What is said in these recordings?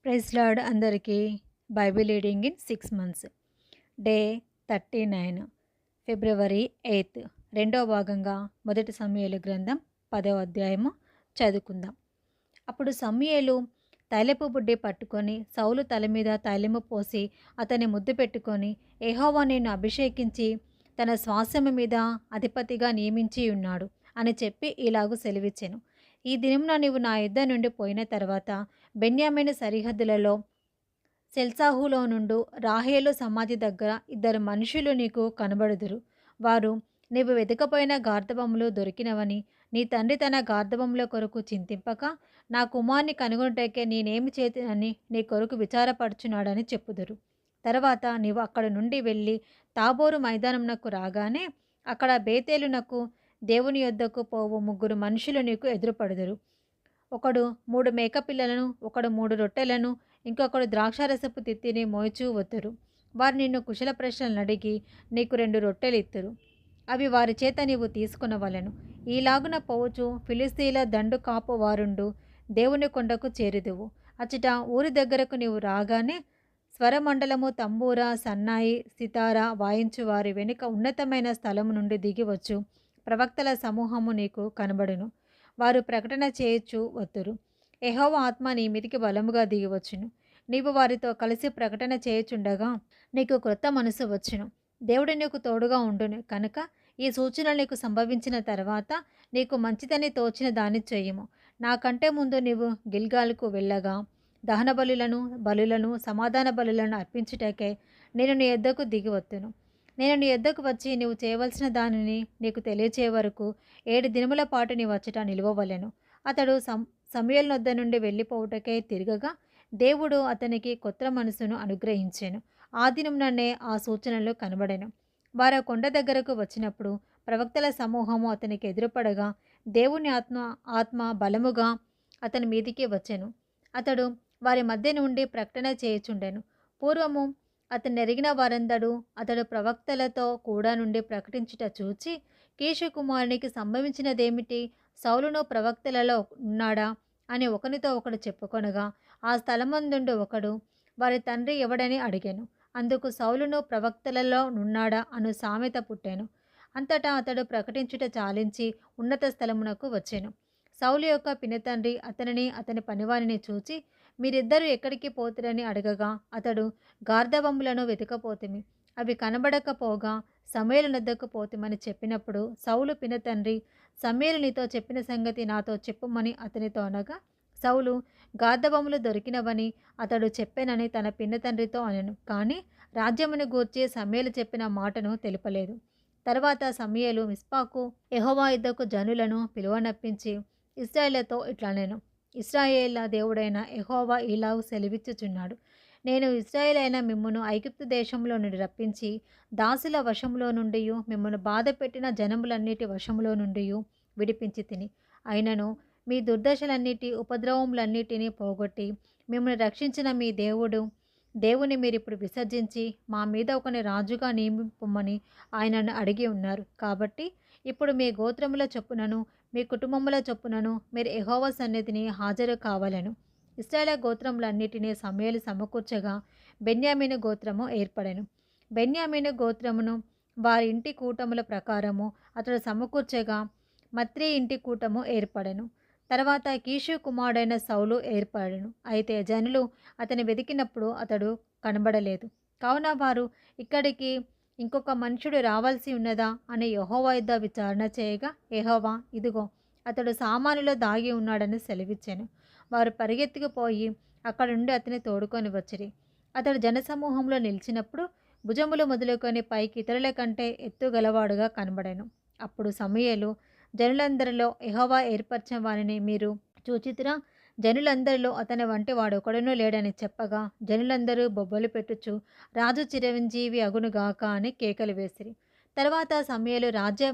Praise lord అందరికీ. Bible reading in 6 months. Day 39 ఫిబ్రవరి 8 రెండవ భాగంగా మొదటి సమూయేలు గ్రంథం 10వ అధ్యాయము చదువుకుందాం. అప్పుడు సమూయేలు తైలపు బుడ్డి పట్టుకొని సౌలు తల మీద తైలము పోసి అతన్ని ముద్దు పెట్టుకొని, యెహోవా నిన్ను అభిషేకించి తన స్వాస్యము మీద అధిపతిగా నియమించి ఉన్నాడు అని చెప్పి ఇలాగు సెలవిచ్చెను. ఈ దినమున నీవు నా యుద్ధ నుండి పోయిన తర్వాత బెన్యామీను సరిహద్దులలో సెల్సాహులో నుండు రాహేలు సమాధి దగ్గర ఇద్దరు మనుషులు నీకు కనబడుదురు. వారు నీవు వెతకపోయిన గార్ధబములు దొరికినవని, నీ తండ్రి తన గార్ధబముల కొరకు చింతింపక నా కుమారుని కనుగొనుటకే నేనేమి చేతునని నీ కొరకు విచారపడుచున్నాడని చెప్పుదురు. తర్వాత నీవు అక్కడ నుండి వెళ్ళి తాబోరు మైదానమునకు రాగానే అక్కడ బేతేలునకు దేవుని యొద్దకు పోవు ముగ్గురు మనుషులు నీకు ఎదురుపడుదురు. ఒకడు 3 మేకపిల్లలను, ఒకడు 3 రొట్టెలను, ఇంకొకడు ద్రాక్షారసపు తిత్తిని మోయిచూ వత్తురు. వారు నిన్ను కుశల ప్రశ్నలు అడిగి నీకు 2 రొట్టెలు ఇత్తురు. అవి వారి చేత నీవు తీసుకొనవలెను. ఈలాగున పోవచ్చు ఫిలిస్తీన్ల దండు కాపు వారుండు దేవుని కొండకు చేరుదువు. అచ్చట ఊరి దగ్గరకు నీవు రాగానే స్వరమండలము, తంబూర, సన్నాయి, సితార వాయించు వారి వెనుక ఉన్నతమైన స్థలము నుండి దిగివచ్చు ప్రవక్తల సమూహము నీకు కనబడును. వారు ప్రకటన చేయొచ్చు వత్తురు. యెహోవా ఆత్మ నీ మీదికి బలముగా దిగివచ్చును. నీవు వారితో కలిసి ప్రకటన చేయుచుండగా నీకు క్రొత్త మనసు వచ్చును. దేవుడు నీకు తోడుగా ఉండును కనుక ఈ సూచనలు నీకు సంభవించిన తర్వాత నీకు మంచిదని తోచిన దాన్ని చేయుము. నాకంటే ముందు నీవు గిల్గాలుకు వెళ్ళగా దహన బలులను సమాధాన బలులను అర్పించుటకే నేను నీ యొద్దకు దిగివత్తును. నేను నీ యొద్దకు వచ్చి నీవు చేయవలసిన దానిని నీకు తెలియచే వరకు 7 దినముల పాటు నీ వచ్చట నిలువవలెను. అతడు సమూయేలు నొద్ద నుండి వెళ్ళిపోవుటకే తిరగగా దేవుడు అతనికి కొత్త మనసును అనుగ్రహించెను. ఆ దినముననే ఆ సూచనలు కనబడెను. వారు కొండ దగ్గరకు వచ్చినప్పుడు ప్రవక్తల సమూహము అతనికి ఎదురుపడగా దేవుని ఆత్మ బలముగా అతని మీదికి వచ్చెను. అతడు వారి మధ్య నుండి ప్రకటన చేయుచుండెను. పూర్వము అతను ఎరిగిన వారందరూ అతడు ప్రవక్తలతో కూడా నుండి ప్రకటించుట చూచి, కీషు కుమారునికి సంభవించినదేమిటి? సౌలును ప్రవక్తలలో ఉన్నాడా అని ఒకనితో ఒకడు చెప్పుకొనగా, ఆ స్థలమందుండు ఒకడు వారి తండ్రి ఎవడని అడిగాను. అందుకు సౌలును ప్రవక్తలలో నున్నాడా అను సామెత పుట్టెను. అంతటా అతడు ప్రకటించుట చాలించి ఉన్నత స్థలమునకు వచ్చెను. సౌలు యొక్క పినతండ్రి అతనిని అతని పనివానిని చూచి, మీరిద్దరూ ఎక్కడికి పోతురని అడగగా అతడు, గార్ధబములను వెతకపోతిమి, అవి కనబడకపోగా సమూయేలు నొద్దకు పోతిమని చెప్పినప్పుడు సౌలు పినతండ్రి, సమూయేలు నీతో చెప్పిన సంగతి నాతో చెప్పుమని అతనితో అనగా, సౌలు గార్ధబములు దొరికినవని అతడు చెప్పెనని తన పినతండ్రితో అనెను. కానీ రాజ్యమును గూర్చి సమూయేలు చెప్పిన మాటను తెలుపలేదు. తర్వాత సమూయేలు మిస్పాకు యెహోవా యుద్ధకు జనులను పిలువనప్పించి ఇశ్రాయేలుతో ఇట్లనెను, ఇశ్రాయేళ్ల దేవుడైన యెహోవా ఇలాగు సెలవిచ్చుచున్నాడు, నేను ఇశ్రాయేలైన మిమ్మును ఐగుప్తు దేశంలో నుండి రప్పించి దాసుల వశములో నుండి మిమ్మును బాధ పెట్టిన జనములన్నిటి వశములో నుండి విడిపించి తిని, అయినను మీ దుర్దశలన్నిటి ఉపద్రవములన్నిటినీ పోగొట్టి మిమ్మల్ని రక్షించిన మీ దేవుని మీరిప్పుడు విసర్జించి మా మీద ఒకని రాజుగా నియమింపమని ఆయనను అడిగి ఉన్నారు. కాబట్టి ఇప్పుడు మీ గోత్రముల చొప్పునను మీ కుటుంబముల చొప్పునను మీరు యెహోవా సన్నిధిని హాజరు కావాలను. ఇశ్రాయేలు గోత్రములన్నిటినీ సమూయేలు సమకూర్చగా బెన్యామీను గోత్రము ఏర్పడెను. బెన్యామీను గోత్రమును వారి ఇంటి కూటముల ప్రకారము అతడు సమకూర్చగా మత్రి ఇంటి కూటము ఏర్పడెను. తర్వాత కీషు కుమారుడైన సౌలు ఏర్పడెను. అయితే జనులు అతని వెతికినప్పుడు అతడు కనబడలేదు. కావున వారు, ఇక్కడికి ఇంకొక మనుషుడు రావాల్సి ఉన్నదా అని యెహోవా యొద్ద విచారణ చేయగా, యెహోవా ఇదిగో అతడు సామానులో దాగి ఉన్నాడని సెలవిచ్చెను. వారు పరిగెత్తుకుపోయి అక్కడ నుండి అతని తోడుకొని వచ్చిరి. అతడు జనసమూహంలో నిలిచినప్పుడు భుజములు మొదలుకొని పైకి ఇతరుల కంటే ఎత్తుగలవాడుగా కనబడెను. అప్పుడు సమూయేలు, జనులందరిలో యెహోవా ఏర్పరిచిన వానిని మీరు చూచితిరా? జనులందరిలో అతని వంటి వాడొకడునూ లేడని చెప్పగా జనులందరూ బొబ్బలు పెట్టుచు, రాజు చిరంజీవి అగునుగాక అని కేకలు వేసిరి. తర్వాత సమూయేలు రాజ్య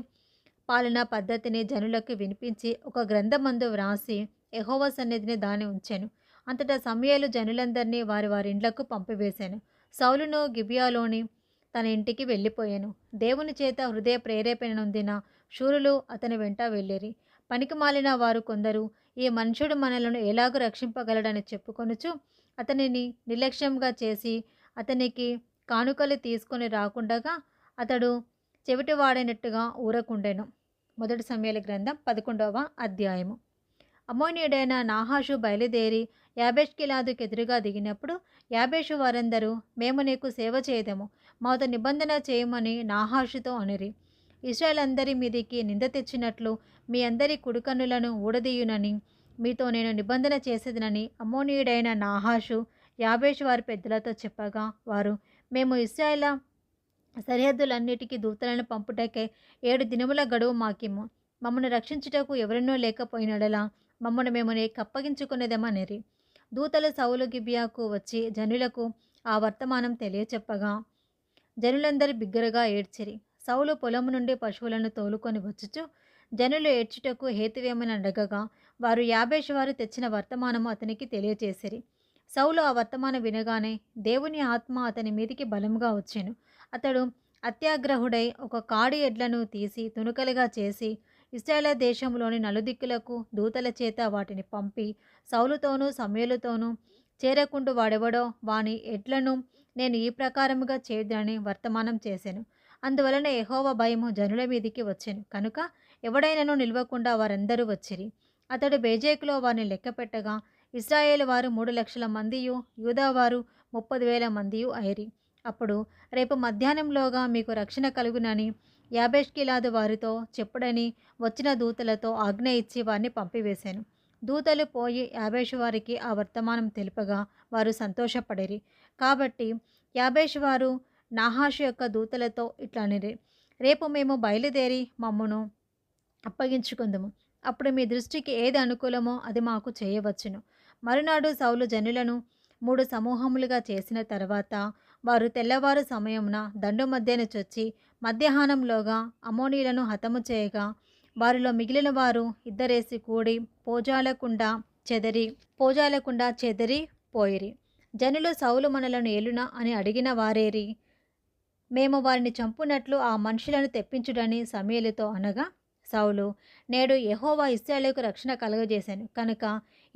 పాలనా పద్ధతిని జనులకు వినిపించి ఒక గ్రంథమందు వ్రాసి యెహోవా సన్నిధిని దాని ఉంచెను. అంతటా సమూయేలు జనులందరినీ వారి వారి ఇండ్లకు పంపివేశాను. సౌలును గిబియాలోని తన ఇంటికి వెళ్ళిపోయాను. దేవుని చేత హృదయ ప్రేరేపణ నొందిన శూరులు అతని వెంట వెళ్ళిరి. పనికిమాలిన వారు కొందరు ఈ మనుషుడు మనలను ఎలాగూ రక్షింపగలడని చెప్పుకొనుచు అతనిని నిర్లక్ష్యంగా చేసి అతనికి కానుకలు తీసుకొని రాకుండగా అతడు చెవిటివాడైనట్టుగా ఊరకుండెను. 1 సమూయేలు గ్రంథం 11వ అధ్యాయము. అమ్మోనీయుడైన నాహాషు బయలుదేరి యాబేష్గిలాదుకు ఎదురుగా దిగినప్పుడు యాబేషు వారందరూ, మేము నీకు సేవ చేయదము, మాతో నిబంధన చేయమని నాహాషుతో అనిరి. ఇశ్రాయేలందరి మీదికి నింద తెచ్చినట్లు మీ అందరి కుడికన్నులను ఊడదీయునని మీతో నేను నిబంధన చేసేదనని అమ్మోనీయుడైన నాహాషు యాబేషు వారి పెద్దలతో చెప్పగా, వారు, మేము ఇశ్రాయేల సరిహద్దులన్నిటికీ దూతలను పంపుటకే 7 దినముల గడువు మాకిమ్ము. మమ్మను రక్షించుటకు ఎవరినో లేకపోయినడలా మమ్మను మేము నీకు అప్పగించుకునేదమనిరి. దూతలు సౌలు గిబియాకు వచ్చి జనులకు ఆ వర్తమానం తెలియచెప్పగా జనులందరూ బిగ్గరగా ఏడ్చిరి. సౌలు పొలము నుండి పశువులను తోలుకొని వచ్చుచు జనులు ఏడ్చుటకు హేతువేమని అడగగా వారు యాబేషు వారు తెచ్చిన వర్తమానము అతనికి తెలియచేసిరి. సౌలు ఆ వర్తమానం వినగానే దేవుని ఆత్మ అతని మీదికి బలముగా వచ్చెను. అతడు అత్యాగ్రహుడై ఒక కాడి ఎడ్లను తీసి తునుకలుగా చేసి ఇశ్రాయేలు దేశంలోని నలుదిక్కులకు దూతల చేత వాటిని పంపి సౌలుతోనూ సమూయేలుతోనూ చేరకుండు వాడెవడో వాని ఎడ్లను నేను ఈ ప్రకారముగా చేయుదునని వర్తమానం చేసెను. అందువలన యెహోవా భయము జనుల మీదికి వచ్చెను కనుక ఎవడైనను నిలవకుండా వారందరూ వచ్చిరి. అతడు బేజేకులో వారిని లెక్కపెట్టగా ఇశ్రాయేలు వారు 3,00,000 మందియు యూదావారు 30,000 మందియు అయిరి. అప్పుడు రేపు మధ్యాహ్నంలోగా మీకు రక్షణ కలుగునని యాబేష్గిలాదు వారితో చెప్పుడని వచ్చిన దూతలతో ఆజ్ఞ ఇచ్చి వారిని పంపివేశాను. దూతలు పోయి యాబేషు వారికి ఆ వర్తమానం తెలుపగా వారు సంతోషపడిరి. కాబట్టి యాబేషు వారు నాహాషు యొక్క దూతలతో ఇట్లా అనిరి, రేపు మేము బయలుదేరి మమ్మను అప్పగించుకుందుము. అప్పుడు మీ దృష్టికి ఏది అనుకూలమో అది మాకు చేయవచ్చును. మరునాడు సౌలు జనులను 3 సమూహములుగా చేసిన తర్వాత వారు తెల్లవారు సమయమున దండు మధ్యన చొచ్చి మధ్యాహ్నంలోగా అమ్మోనీయులను హతము చేయగా వారిలో మిగిలిన వారు ఇద్దరేసి కూడి పోజాలకుండా చెదరి పోయిరి. జనులు సౌలు మనలను ఏలునా అని అడిగిన వారేరి, మేము వారిని చంపునట్లు ఆ మనుషులను తెప్పించుడని సమూయేలుతో అనగా సౌలు, నేడు యెహోవా ఇశ్రాయేలుకు రక్షణ కలుగజేశాను కనుక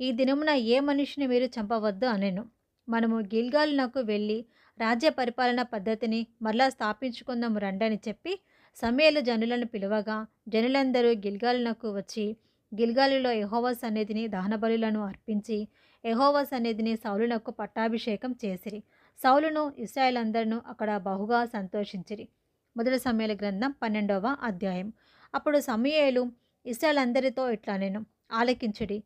ఈ దినమున ఏ మనిషిని మీరు చంపవద్దు అనెను. మనము గిల్గాలునకు వెళ్ళి రాజ్య పరిపాలన పద్ధతిని మరలా స్థాపించుకుందాము రండని చెప్పి సమూయేలు జనులను పిలువగా జనులందరూ గిల్గాలునకు వచ్చి గిల్గాలులో యెహోవా సన్నిధిని దహనబలులను అర్పించి యెహోవా సన్నిధిని సౌలునకు పట్టాభిషేకం చేసిరి. సౌలును ఇశ్రాయేలందరూ అక్కడ బహుగా సంతోషించిరి. 1 సమూయేలు గ్రంథం 12వ అధ్యాయం. అప్పుడు సమూయేలు ఇశ్రాయేలందరితో ఇట్లా నేను, ఆలకించుడి,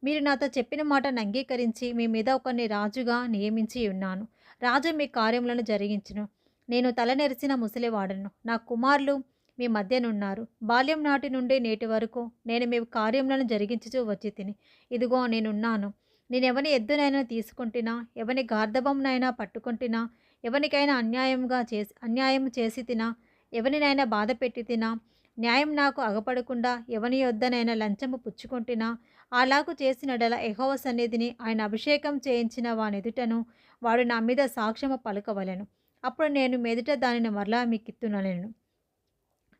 మీరు నాతో చెప్పిన మాటను అంగీకరించి మీ మీద ఒకరిని రాజుగా నియమించి ఉన్నాను. రాజు మీ కార్యములను జరిగించును. నేను తలనెరిసిన ముసలివాడను, నా కుమారులు మీ మధ్యనున్నారు. బాల్యం నాటి నుండి నేటి వరకు నేను మీ కార్యములను జరిగించుచూ వచ్చి తిని, ఇదిగో నేనున్నాను. నేనెవని ఎద్దునైనా తీసుకుంటున్నా, ఎవని గార్ధబంనైనా పట్టుకుంటున్నా, ఎవనికైనా అన్యాయం చేసి తినా, ఎవరినైనా బాధ పెట్టి తినా, న్యాయం నాకు అగపడకుండా ఎవని యొద్దనైనా లంచము పుచ్చుకుంటున్నా, అలాగు చేసినడల యెహోవా సన్నిధిని ఆయన అభిషేకం చేయించిన వానెదుటను వాడు నా మీద సాక్ష్యము పలుకవలెను. అప్పుడు నేను మెదుట దానిని మరలా మీకిత్తునలెను.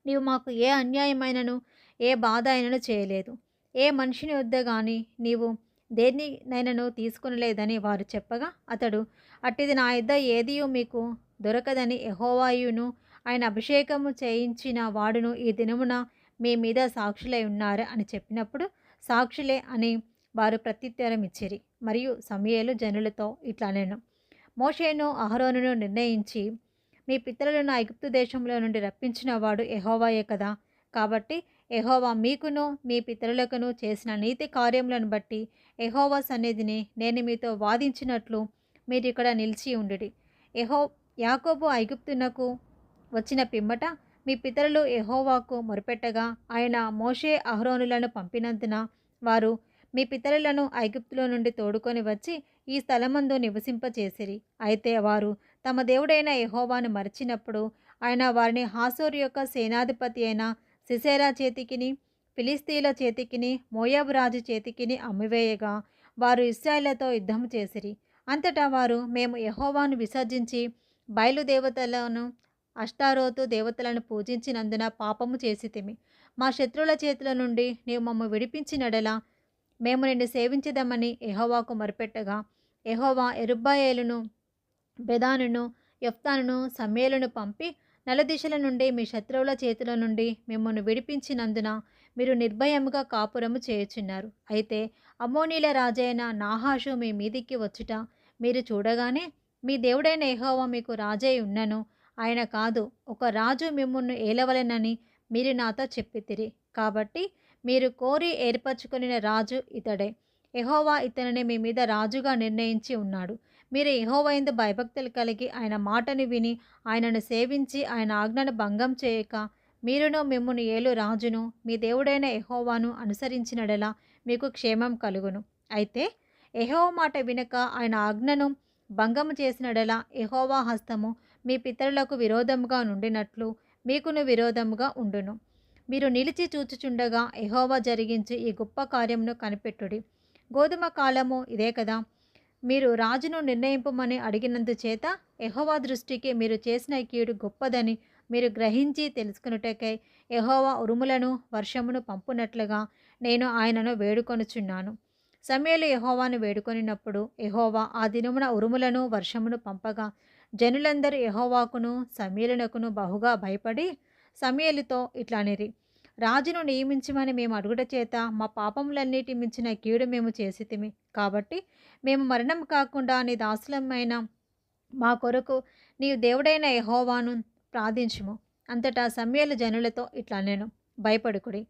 నీవు మాకు ఏ అన్యాయమైనను ఏ బాధ అయినను చేయలేదు, ఏ మనిషిని వద్ద గాని నీవు దేనినైనను తీసుకునలేదని వారు చెప్పగా అతడు, అట్టిది నా యొద్ద ఏదియూ మీకు దొరకదని యెహోవాయును ఆయన అభిషేకము చేయించిన వాడును ఈ దినమున మీ మీద సాక్షులై ఉన్నారు అని చెప్పినప్పుడు సాక్షులే అని వారు ప్రత్యుత్తరం ఇచ్చిరి. మరియు సమూయేలు జనులతో ఇట్లా నేను, మోషేను అహరోనును నిర్ణయించి మీ పితరులను ఐగుప్తు దేశంలో నుండి రప్పించిన వాడు యెహోవాయే కదా. కాబట్టి యెహోవా మీకును మీ పితరులకును చేసిన నీతి కార్యములను బట్టి యెహోవా సన్నిధిని నేను మీతో వాదించినట్లు మీరు ఇక్కడ నిలిచి ఉండుడి. యాకోబు ఐగుప్తునకు వచ్చిన పిమ్మట మీ పితరులు యెహోవాకు మొరపెట్టగా ఆయన మోషే అహరోనులను పంపినందున వారు మీ పితరులను ఐగుప్తులో నుండి తోడుకొని వచ్చి ఈ స్థలమందు నివసింపచేసిరి. అయితే వారు తమ దేవుడైన యెహోవాను మరచినప్పుడు ఆయన వారిని హాసోరు యొక్క సేనాధిపతి అయిన సిసెరా చేతికిని ఫిలిస్తీయుల చేతికిని మోయాబు రాజు చేతికిని అమ్మివేయగా వారు ఇశ్రాయేలుతో యుద్ధం చేసిరి. అంతటా వారు, మేము యెహోవాను విసర్జించి బయలుదేవతలను అష్టారోతు దేవతలను పూజించినందున పాపము చేసితిమి. మా శత్రువుల చేతుల నుండి నీవు మమ్ము విడిపించినడలా మేము నిన్ను సేవించదమని యెహోవాకు మొరపెట్టగా, యెహోవా యెరుబ్బయలును, బెదానును, యొఫ్తానును, సమూయేలును పంపి నలుదిశల నుండి మీ శత్రువుల చేతుల నుండి మిమ్మల్ని విడిపించినందున మీరు నిర్భయముగా కాపురము చేయుచున్నారు. అయితే అమ్మోనీల రాజైన నాహాషు మీ మీదికి వచ్చుట మీరు చూడగానే మీ దేవుడైన యెహోవా మీకు రాజై ఉన్నను, ఆయన కాదు, ఒక రాజు మిమ్మును ఏలవలెనని మీరు నాతో చెప్పితిరి. కాబట్టి మీరు కోరి ఏర్పరచుకొనిన రాజు ఇతడే. యెహోవా ఇతనిని మీ మీద రాజుగా నిర్ణయించి ఉన్నాడు. మీరు యెహోవా యందు భయభక్తులు కలిగి ఆయన మాటను విని ఆయనను సేవించి ఆయన ఆజ్ఞను భంగం చేయక మీరును మిమ్మును ఏలు రాజును మీ దేవుడైన యెహోవాను అనుసరించినడలా మీకు క్షేమం కలుగును. అయితే యెహోవా మాట వినక ఆయన ఆజ్ఞను భంగము చేసినడలా యెహోవా హస్తము మీ పితరులకు విరోధముగా నుండినట్లు మీకును విరోధముగా ఉండును. మీరు నిలిచి చూచుచుండగా యెహోవా జరిగించి ఈ గొప్ప కార్యమును కనిపెట్టుడి. గోధుమ కాలము ఇదే కదా. మీరు రాజును నిర్ణయింపమని అడిగినందుచేత యెహోవా దృష్టికి మీరు చేసిన కీడు గొప్పదని మీరు గ్రహించి తెలుసుకొనుటకై యెహోవా ఉరుములను వర్షమును పంపునట్లుగా నేను ఆయనను వేడుకొనుచున్నాను. సమూయేలు యెహోవాను వేడుకొనినప్పుడు యెహోవా ఆ దినమున ఉరుములను వర్షమును పంపగా జనులందరూ యెహోవాకును సమూయేలునకును బహుగా భయపడి సమూయేలుతో ఇట్లనిరి, రాజును నియమించమని మేము అడుగుట చేత మా పాపములన్నిటి మించిన కీడు మేము చేసితిమి. కాబట్టి మేము మరణం కాకుండా నీ దాసులమైన మా కొరకు నీవు దేవుడైన యెహోవాను ప్రార్థించుము. అంతటా సమూయేలు జనులతో ఇట్లనెను, భయపడుకుడి.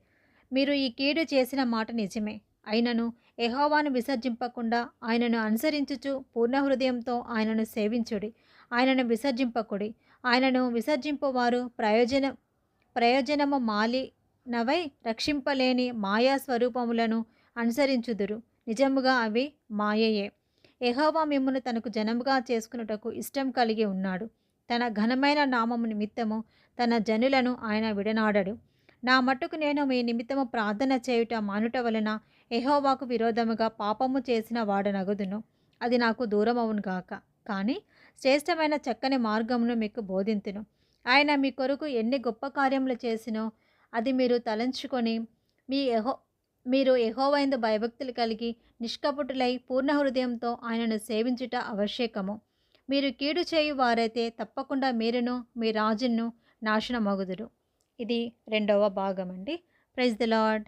మీరు ఈ కీడు చేసిన మాట నిజమే. అయినను యెహోవాను విసర్జింపకుండా ఆయనను అనుసరించుచు పూర్ణ హృదయంతో ఆయనను సేవించుడి. ఆయనను విసర్జింపకుడి. ఆయనను విసర్జింపువారు ప్రయోజనము మాలినవై రక్షింపలేని మాయా స్వరూపములను అనుసరించుదురు. నిజముగా అవి మాయయే. యెహోవా మిమ్మును తనకు జనముగా చేసుకున్నటకు ఇష్టం కలిగి ఉన్నాడు. తన ఘనమైన నామము నిమిత్తము తన జనులను ఆయన విడనాడడు. నా మట్టుకు నేను మీ నిమిత్తము ప్రార్థన చేయుట మానుట వలన యెహోవాకు విరోధముగా పాపము చేసిన వాడనగుదును. అది నాకు దూరమవును గాక. కానీ శ్రేష్టమైన చక్కని మార్గమును మీకు బోధింతును. ఆయన మీ కొరకు ఎన్ని గొప్ప కార్యములు చేసినో అది మీరు తలంచుకొని మీరు యెహోవా యందు భయభక్తులు కలిగి నిష్కపటులై పూర్ణ హృదయంతో ఆయనను సేవించుట ఆవశ్యకము. మీరు కీడు చేయు వారైతే తప్పకుండా మీరును మీ రాజును నాశనమగుదురు. ఇది 2వ భాగం అండి. Praise the lord.